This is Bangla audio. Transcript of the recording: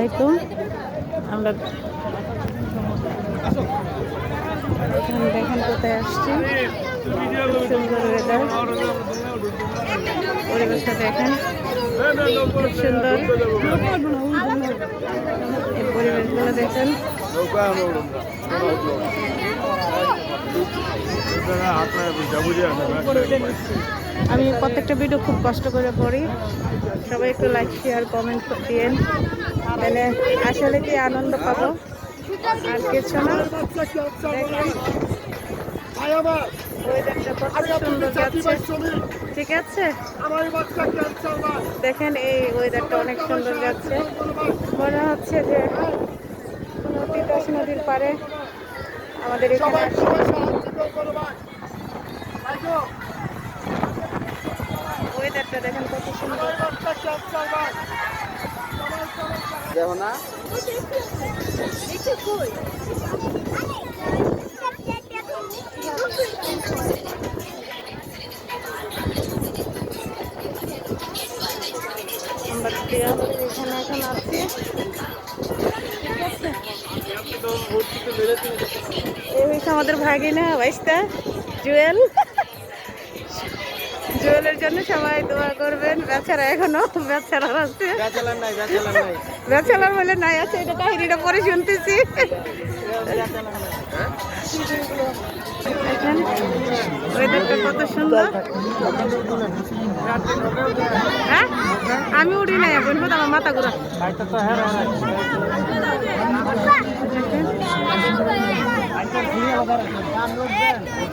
আলাইকুম। আমরা এখানে দেখেন কোথায় আসছি, সুন্দর ওয়েদার, পরিবেশটা দেখেন খুব সুন্দর। এই পরিবেশগুলো দেখেন। আমি প্রত্যেকটা ভিডিও খুব কষ্ট করে পড়ি, সবাই একটু লাইক শেয়ার কমেন্ট দিয়েন, তাহলে আসলে কি আনন্দ পাবো আর কিছু না। দেখেন ওয়েদারটা কত সুন্দর যাচ্ছে, ঠিক আছে। দেখেন এই ওয়েদারটা অনেক সুন্দর যাচ্ছে, মনে হচ্ছে যে কোনো তিতাস নদীর পাড়ে আমাদের এখানে আসছে। ওয়েদারটা দেখেন কত সুন্দর। দেখো না আমরা এখানে এখন আছি, এই হচ্ছে আমাদের ভাগিনা ভাইস্তা জুয়েল। জুয়েলের জন্য সবাই দোয়া করবেন। বেচারা এখনো বেচারার আছে, বেচারার বলে নাই আছে, এটা কাহিনীটা পরে শুনতেছি। দেখেন ওয়েদারটা কত সুন্দর। হ্যাঁ আমি উঠি নাই এখন, আমার মাথা ঘুরা। দেখেন